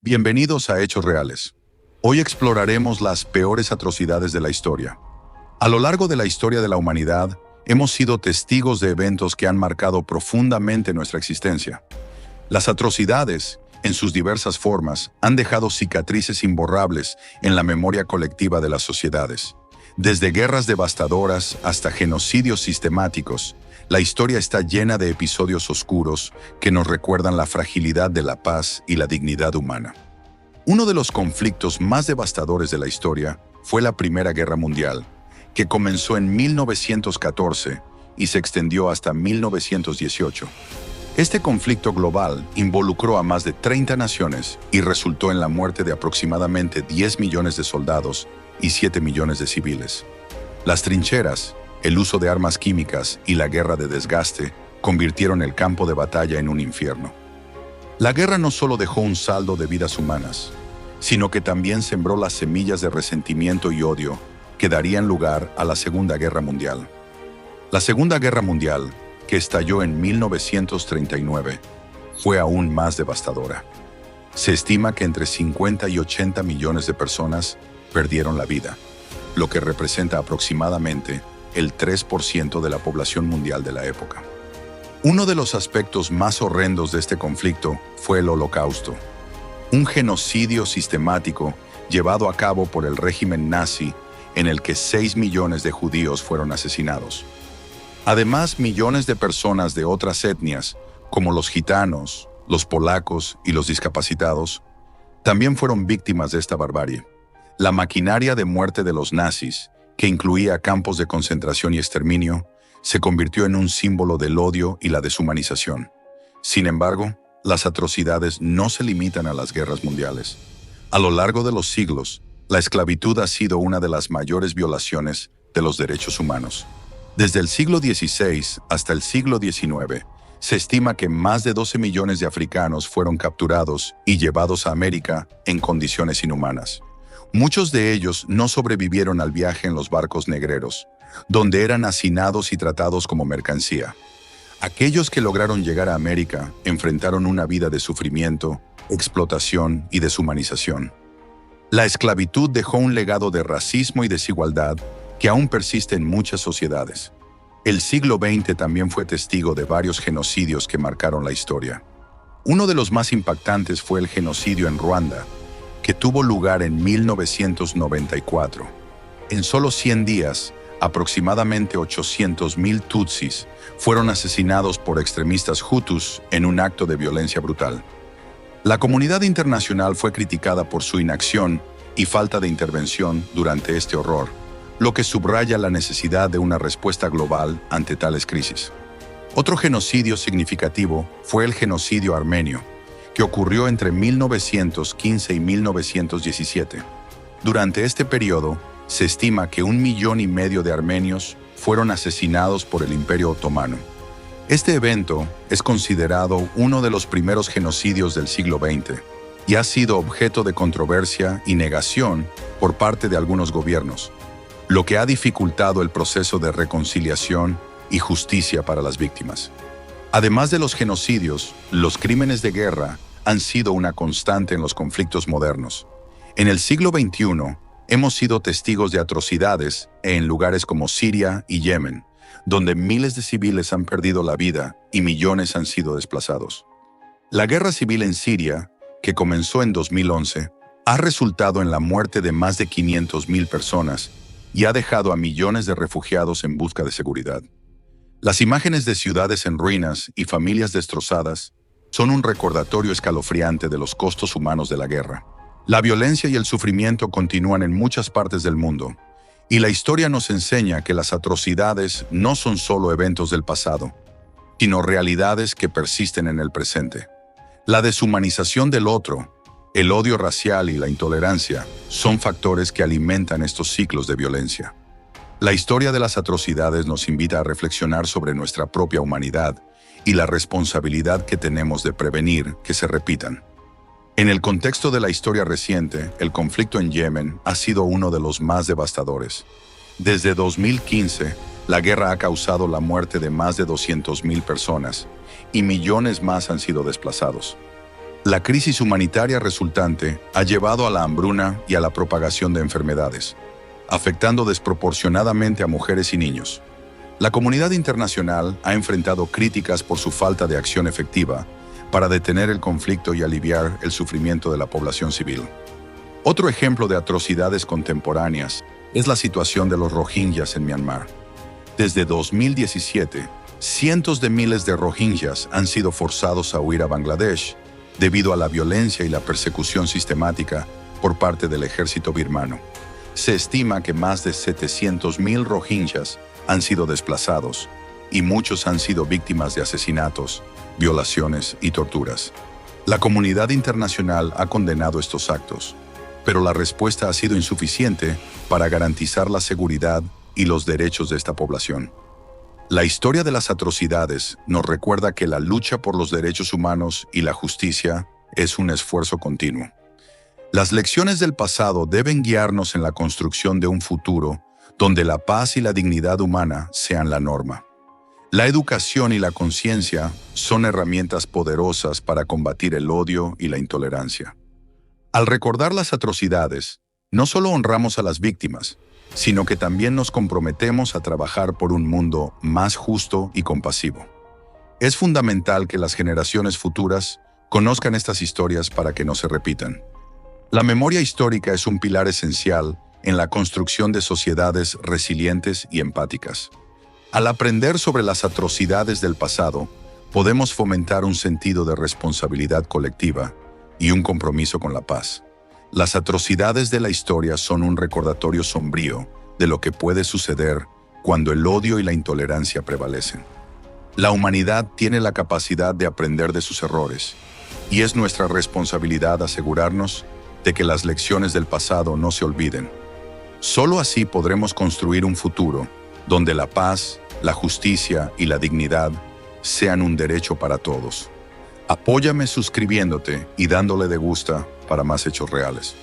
Bienvenidos a Hechos Reales. Hoy exploraremos las peores atrocidades de la historia. A lo largo de la historia de la humanidad, hemos sido testigos de eventos que han marcado profundamente nuestra existencia. Las atrocidades, en sus diversas formas, han dejado cicatrices imborrables en la memoria colectiva de las sociedades. Desde guerras devastadoras hasta genocidios sistemáticos, la historia está llena de episodios oscuros que nos recuerdan la fragilidad de la paz y la dignidad humana. Uno de los conflictos más devastadores de la historia fue la Primera Guerra Mundial, que comenzó en 1914 y se extendió hasta 1918. Este conflicto global involucró a más de 30 naciones y resultó en la muerte de aproximadamente 10 millones de soldados y 7 millones de civiles. Las trincheras, el uso de armas químicas y la guerra de desgaste convirtieron el campo de batalla en un infierno. La guerra no solo dejó un saldo de vidas humanas, sino que también sembró las semillas de resentimiento y odio que darían lugar a la Segunda Guerra Mundial. La Segunda Guerra Mundial, que estalló en 1939, fue aún más devastadora. Se estima que entre 50 y 80 millones de personas perdieron la vida, lo que representa aproximadamente el 3% de la población mundial de la época. Uno de los aspectos más horrendos de este conflicto fue el Holocausto, un genocidio sistemático llevado a cabo por el régimen nazi en el que 6 millones de judíos fueron asesinados. Además, millones de personas de otras etnias, como los gitanos, los polacos y los discapacitados, también fueron víctimas de esta barbarie. La maquinaria de muerte de los nazis, que incluía campos de concentración y exterminio, se convirtió en un símbolo del odio y la deshumanización. Sin embargo, las atrocidades no se limitan a las guerras mundiales. A lo largo de los siglos, la esclavitud ha sido una de las mayores violaciones de los derechos humanos. Desde el siglo XVI hasta el siglo XIX, se estima que más de 12 millones de africanos fueron capturados y llevados a América en condiciones inhumanas. Muchos de ellos no sobrevivieron al viaje en los barcos negreros, donde eran hacinados y tratados como mercancía. Aquellos que lograron llegar a América enfrentaron una vida de sufrimiento, explotación y deshumanización. La esclavitud dejó un legado de racismo y desigualdad que aún persiste en muchas sociedades. El siglo XX también fue testigo de varios genocidios que marcaron la historia. Uno de los más impactantes fue el genocidio en Ruanda, que tuvo lugar en 1994. En solo 100 días, aproximadamente 800,000 tutsis fueron asesinados por extremistas hutus en un acto de violencia brutal. La comunidad internacional fue criticada por su inacción y falta de intervención durante este horror, lo que subraya la necesidad de una respuesta global ante tales crisis. Otro genocidio significativo fue el genocidio armenio, que ocurrió entre 1915 y 1917. Durante este periodo, se estima que 1,5 millones de armenios fueron asesinados por el Imperio Otomano. Este evento es considerado uno de los primeros genocidios del siglo XX y ha sido objeto de controversia y negación por parte de algunos gobiernos, lo que ha dificultado el proceso de reconciliación y justicia para las víctimas. Además de los genocidios, los crímenes de guerra han sido una constante en los conflictos modernos. En el siglo XXI, hemos sido testigos de atrocidades en lugares como Siria y Yemen, donde miles de civiles han perdido la vida y millones han sido desplazados. La guerra civil en Siria, que comenzó en 2011, ha resultado en la muerte de más de 500,000 personas y ha dejado a millones de refugiados en busca de seguridad. Las imágenes de ciudades en ruinas y familias destrozadas son un recordatorio escalofriante de los costos humanos de la guerra. La violencia y el sufrimiento continúan en muchas partes del mundo, y la historia nos enseña que las atrocidades no son solo eventos del pasado, sino realidades que persisten en el presente. La deshumanización del otro, el odio racial y la intolerancia son factores que alimentan estos ciclos de violencia. La historia de las atrocidades nos invita a reflexionar sobre nuestra propia humanidad y la responsabilidad que tenemos de prevenir que se repitan. En el contexto de la historia reciente, el conflicto en Yemen ha sido uno de los más devastadores. Desde 2015, la guerra ha causado la muerte de más de 200,000 personas y millones más han sido desplazados. La crisis humanitaria resultante ha llevado a la hambruna y a la propagación de enfermedades, afectando desproporcionadamente a mujeres y niños. La comunidad internacional ha enfrentado críticas por su falta de acción efectiva para detener el conflicto y aliviar el sufrimiento de la población civil. Otro ejemplo de atrocidades contemporáneas es la situación de los rohingyas en Myanmar. Desde 2017, cientos de miles de rohingyas han sido forzados a huir a Bangladesh debido a la violencia y la persecución sistemática por parte del ejército birmano. Se estima que más de 700.000 rohingyas han sido desplazados y muchos han sido víctimas de asesinatos, violaciones y torturas. La comunidad internacional ha condenado estos actos, pero la respuesta ha sido insuficiente para garantizar la seguridad y los derechos de esta población. La historia de las atrocidades nos recuerda que la lucha por los derechos humanos y la justicia es un esfuerzo continuo. Las lecciones del pasado deben guiarnos en la construcción de un futuro donde la paz y la dignidad humana sean la norma. La educación y la conciencia son herramientas poderosas para combatir el odio y la intolerancia. Al recordar las atrocidades, no solo honramos a las víctimas, sino que también nos comprometemos a trabajar por un mundo más justo y compasivo. Es fundamental que las generaciones futuras conozcan estas historias para que no se repitan. La memoria histórica es un pilar esencial en la construcción de sociedades resilientes y empáticas. Al aprender sobre las atrocidades del pasado, podemos fomentar un sentido de responsabilidad colectiva y un compromiso con la paz. Las atrocidades de la historia son un recordatorio sombrío de lo que puede suceder cuando el odio y la intolerancia prevalecen. La humanidad tiene la capacidad de aprender de sus errores, y es nuestra responsabilidad asegurarnos de que las lecciones del pasado no se olviden. Solo así podremos construir un futuro donde la paz, la justicia y la dignidad sean un derecho para todos. Apóyame suscribiéndote y dándole de gusta para más hechos reales.